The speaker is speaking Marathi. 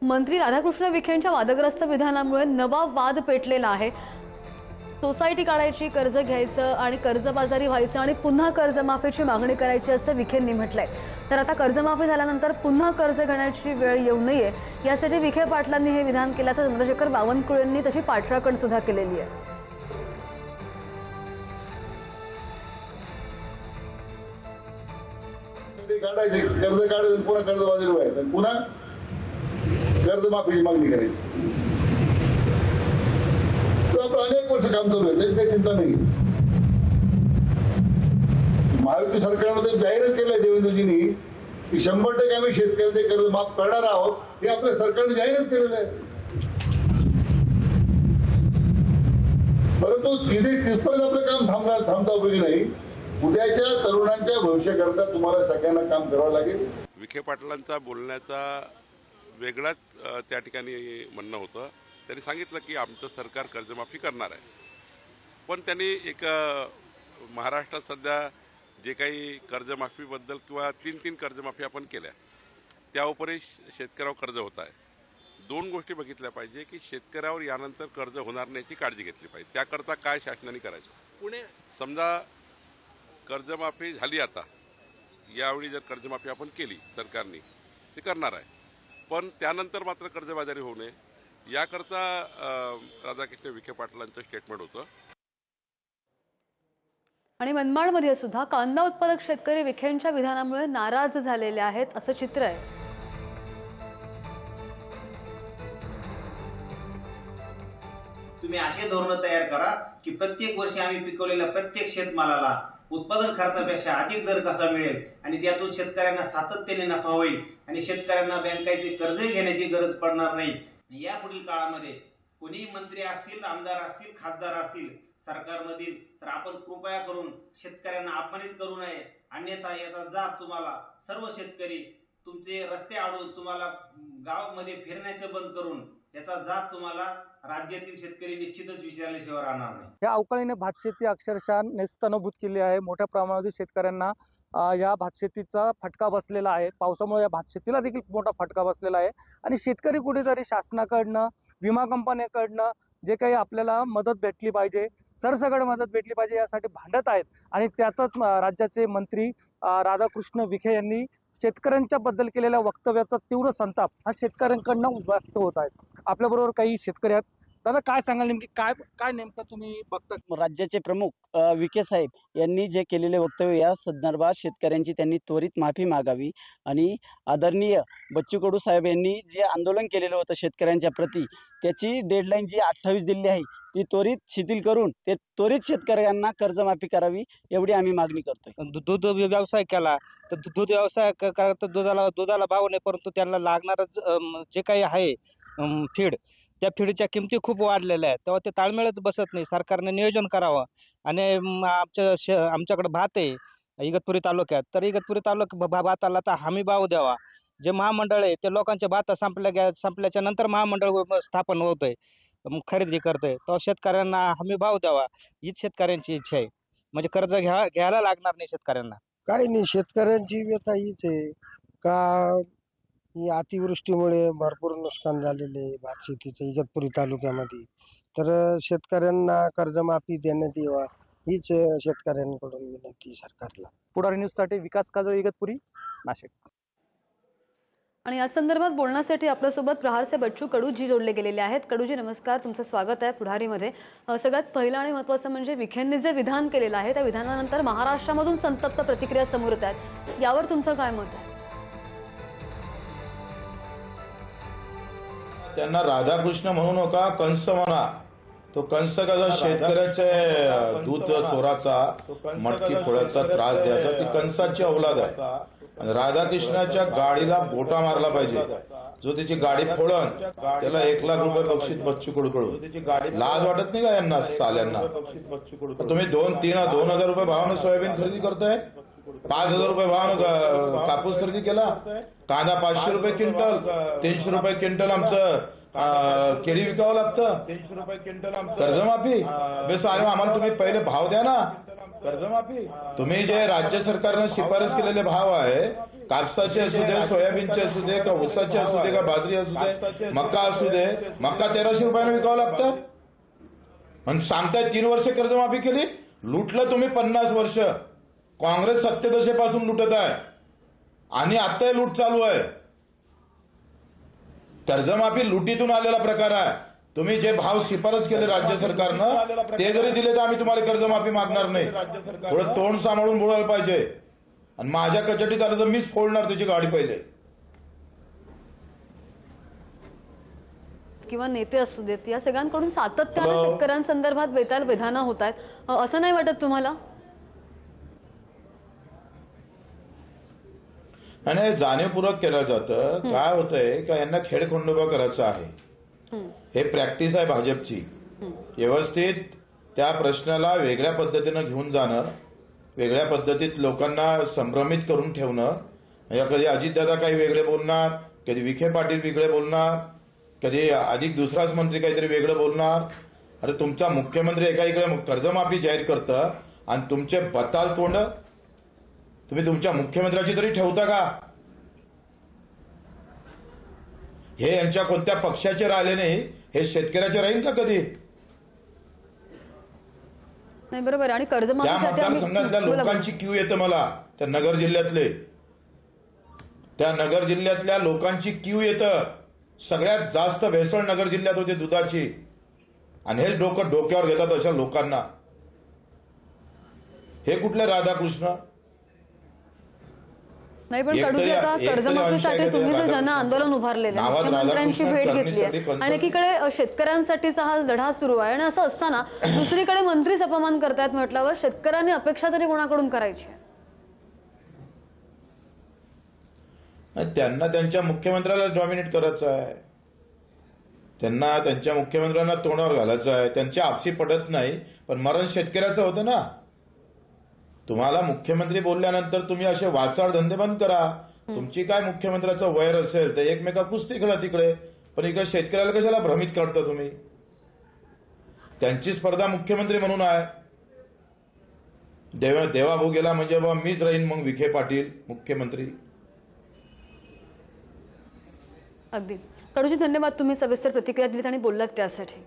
मंत्री राधाकृष्ण विखेंच्या वादग्रस्त विधानामुळे नवा वाद पेटलेला आहे। सोसायटी काढायची, कर्ज घ्यायचं आणि कर्जबाजारी व्हायचं आणि पुन्हा कर्जमाफीची मागणी करायची असं विखेंनी म्हटलंय। तर आता कर्जमाफी झाल्यानंतर पुन्हा कर्ज घेण्याची वेळ येऊ नये यासाठी विखे पाटलांनी हे विधान केल्याचं चंद्रशेखर बावनकुळेंनी तशी पाठराखण सुद्धा केलेली आहे। कर्ज काढायचं, पुन्हा कर्जबाजारी व्हायचं, पुन्हा कर्जमाफीची मागणी करायची। अनेक वर्ष काम चालू आहे, त्याची काही चिंता नाही। महायुती सरकारमध्ये जाहीरच केलंय देवेंद्रजींनी की 100% आम्ही शेतकऱ्यांचे कर्ज माफ करणार आहोत, हे आपल्या सरकारने जाहीरच केलेलं आहे। परंतु तिथपर्यंत आपलं काम थांबता उपयोगी नाही। उद्याच्या तरुणांच्या भविष्याकरता तुम्हाला सगळ्यांना काम करावं लागेल। विखे पाटलांचा बोलण्याचा वेगळाच त्या ठिकाणी म्हणणं होतं। त्यांनी सांगितलं की आमचं सरकार कर्जमाफी करणार आहे, पण त्यांनी एक महाराष्ट्रात सध्या जे काही कर्जमाफीबद्दल किंवा 3 कर्जमाफी आपण केल्या त्यावरही शेतकऱ्यावर कर्ज होत आहे। 2 गोष्टी बघितल्या पाहिजे की शेतकऱ्यावर यानंतर कर्ज होणार नाही याची काळजी घेतली पाहिजे। त्याकरता काय शासनाने करायचं, पुणे समजा कर्जमाफी झाली, आता यावेळी जर कर्जमाफी आपण केली सरकारने, ते करणार आहे, पण त्यानंतर मात्र कर्जबाजारी होऊ नये याकरता राधाकृष्ण विखे पाटलांचं स्टेटमेंट होतं। आणि मनमाडमध्ये सुद्धा कांदा उत्पादक शेतकरी विखेंच्या विधानामुळे नाराज झालेले आहेत असं चित्र आहे। तुम्ही असे धोरण तयार करा की प्रत्येक वर्षी आम्ही पिकवलेल्या प्रत्येक शेतमालाला उत्पादन खर्चापेक्षा अधिक दर कसा मिळेल आणि त्यातून शेतकऱ्यांना सातत्याने नफा होईल आणि शेतकऱ्यांना बँकांचे कर्ज घेण्याची गरज पडणार नाही। यापुढील काळामध्ये कोणी मंत्री असतील, आमदार असतील, खासदार असतील सरकारमधील, तर आपण कृपया करून शेतकऱ्यांना अपमानित करू नये, अन्यथा याचा जाब तुम्हाला सर्व शेतकरी तुमचे रस्ते अडवून तुम्हाला गावामध्ये फिरण्याचं बंद करून याचा जाब तुम्हाला राज्यातील शेतकरी निश्चितच विचारल्याशिवाय राहणार नाही। या अवकाळीने भातशेती अक्षरशः नेस्तनाबूत केली आहे। मोठ्या प्रमाणावर शेतकऱ्यांना या भातशेतीचा फटका बसलेला आहे। पावसामुळे या भातशेतीला देखील मोठा फटका बसलेला आहे आणि शेतकरी कुठेतरी शासनाकडनं, विमा कंपन्यांकडनं जे काही आपल्याला मदत भेटली पाहिजे, सरसकट मदत भेटली पाहिजे यासाठी भांडत आहेत। आणि त्यातच राज्याचे मंत्री राधाकृष्ण विखे यांनी शेतकऱ्यांच्या बद्दल केलेल्या वक्तव्याचा तीव्र संताप हा शेतकऱ्यांकडनं व्यक्त होत आहे। आपल्याबरोबर काही शेतकरी आहेत। दादा, काय सांगाल, नेमकी काय नेमकं तुम्ही बघता? राज्याचे प्रमुख विखे साहेब यांनी जे केलेले वक्तव्य या संदर्भात शेतकऱ्यांची त्यांनी त्वरित माफी मागावी आणि आदरणीय बच्चू कडू साहेब यांनी जे आंदोलन केलेलं होतं शेतकऱ्यांच्या प्रती, त्याची डेडलाईन जी 28 दिली आहे ती त्वरित शिथिल करून ते त्वरित शेतकऱ्यांना कर्जमाफी करावी एवढी आम्ही मागणी करतोय। दूध व्यवसाय केला तर दूध व्यवसाय करता दुधाला भाव नाही, परंतु त्यांना लागणारं जे काही आहे फीड, त्या फीडच्या किमती खूप वाढलेल्या आहेत, तेव्हा ते ताळमेळच बसत नाही। सरकारने नियोजन करावं आणि आमच्याकडे भात आहे इगतपुरी तालुक्यात, तर इगतपुरी भाताला तर हमी भाव द्यावा। जे महामंडळ आहे ते लोकांचे भात संपल्याच्या नंतर महामंडळ स्थापन होतंय, खरेदी करतोय, तो शेतकऱ्यांना हमी भाव द्यावा हीच शेतकऱ्यांची इच्छा आहे। म्हणजे कर्ज घ्यायला लागणार नाही शेतकऱ्यांना। काही नाही, शेतकऱ्यांची व्यथा हीच आहे का ही अतिवृष्टीमुळे भरपूर नुकसान झालेले भात शेतीचं इगतपुरी तालुक्यामध्ये, तर शेतकऱ्यांना कर्जमाफी देण्यात यावा हीच शेतकऱ्यांकडून विनंती सरकारला। पुढारी न्यूजसाठी विकास काजळे, इगतपुरी, नाशिक। आणि या संदर्भात बोलण्यासाठी आपल्यासोबत प्रहारचे बच्चू कडूजी जोडले गेलेले आहेत। कडूजी, नमस्कार, तुमचं स्वागत आहे पुढारीमध्ये। सगळ्यात पहिलं आणि महत्त्वाचं म्हणजे विखेंनी जे विधान केलेलं आहे त्या विधानानंतर महाराष्ट्रामधून संतप्त प्रतिक्रिया समोर येत आहेत, यावर तुमचं काय मत आहे? त्यांना राधाकृष्ण म्हणू नका, कंस म्हणा। तो कंस कसा शेतकऱ्याचे दूध चोराचा, मटकी फोडायचा त्रास द्यायचा, ती कंसाची औलाद आहे। राधाकृष्णाच्या गाडीला बोटा मारला पाहिजे। जो त्याची गाडी फोडन त्याला 1 लाख रुपये बक्षीस बच्चू कडू। लाज वाटत नाही का यांना साल्यांना? तुम्ही 2,000 रुपये भावानं सोयाबीन खरेदी करताय, 5,000 रुपये भावानं कापूस खरेदी केला, कांदा 500 रुपये क्विंटल, 300 रुपये क्विंटल आमचं केळी विकावं लागतं, 300 रुपये क्विंटल कर्जमाफी। बेस आम्हाला तुम्ही पहिले भाव द्या ना, कर्जमाफी। तुम्ही जे राज्य सरकारने शिफारस केलेले भाव आहे कापसाचे असू दे, सोयाबीनचे असू दे, का ऊसाचे असू दे, का बाजरी असू दे, मका असू दे, मका 1300 रुपयाने विकावं लागतं. आणि सांगताय 3 वर्ष कर्जमाफी केली. लुटलं तुम्ही 50 वर्ष. काँग्रेस सत्तेदशेपासून लुटत आहे आणि आताही लूट चालू आहे. कर्जमाफी लुटीतून आलेला प्रकार आहे. तुम्ही जे भाव शिफारस केले राज्य सरकारनं ते जरी दिले तर आम्ही तुम्हाला कर्जमाफी मागणार नाही. थोडं तोंड सांभाळून बोलायला पाहिजे. आणि माझ्या कचटीत आलं तर मीच फोडणार त्याची गाडी पहिले. किंवा नेते असू देत, या सगळ्यांकडून सातत्याने शेतकऱ्यांसंदर्भात बेताल विधानं होत आहेत, असं नाही वाटत तुम्हाला? आणि जाणीवपूर्वक केलं जातं. काय होतंय का यांना खेळखंडोबा करायचा आहे. हे प्रॅक्टिस आहे भाजपची. व्यवस्थित त्या प्रश्नाला वेगळ्या पद्धतीनं घेऊन जाणं, वेगळ्या पद्धतीत लोकांना संभ्रमित करून ठेवणं. कधी अजितदादा काही वेगळे बोलणार, कधी विखे पाटील वेगळे बोलणार, कधी अधिक दुसराच मंत्री काहीतरी वेगळं बोलणार. अरे तुमचा मुख्यमंत्री एका इकडे कर्जमाफी जाहीर करतं आणि तुमचे बताल तोंड तुम्ही तुमच्या मुख्यमंत्र्याची तरी ठेवता का? हे यांच्या कोणत्या पक्षाचे राहिले नाही, हे शेतकऱ्याचे राहील का कधी? नाही, बरोबर. आणि त्या मतदारसंघातल्या लोकांची क्यू येते मला. त्या नगर जिल्ह्यातल्या लोकांची क्यू येतं. सगळ्यात जास्त भेसळ नगर जिल्ह्यात होते दुधाची. आणि हेच डोकं डोक्यावर घेतात अशा लोकांना. हे कुठले राधाकृष्ण? नाही, पण कडूजी, आता कर्जमाफीसाठी तुम्ही जे जन आंदोलन उभारलेलं आहे, मुख्यमंत्र्यांची भेट घेतली आहे आणि एकीकडे शेतकऱ्यांसाठीचा हा लढा सुरू आहे, आणि असं असताना दुसरीकडे मंत्रीच अपमान करतायत म्हटल्यावर शेतकऱ्यांनी अपेक्षा तरी कोणाकडून करायची? त्यांना त्यांच्या मुख्यमंत्र्याला डॉमिनेट करायचं आहे. त्यांना त्यांच्या मुख्यमंत्र्यांना तोंडावर घालायचं आहे. त्यांच्या आपसी पडत नाही, पण मरण शेतकऱ्याचं होतं ना. तुम्हाला मुख्यमंत्री बोलल्यानंतर तुम्ही असे वाचाड धंदे बंद करा. तुमची काय मुख्यमंत्र्याचं वैर असेल तर एकमेका कुस्ती खेळा तिकडे, पण इकडे शेतकऱ्याला कशाला भ्रमित करता तुम्ही? त्यांची स्पर्धा मुख्यमंत्री म्हणून आहे. देवाभाऊ गेला म्हणजे बाबा मीच राहीन मग विखे पाटील मुख्यमंत्री. अगदी कडूजी, धन्यवाद. तुम्ही सविस्तर प्रतिक्रिया दिलीत आणि बोललात त्यासाठी.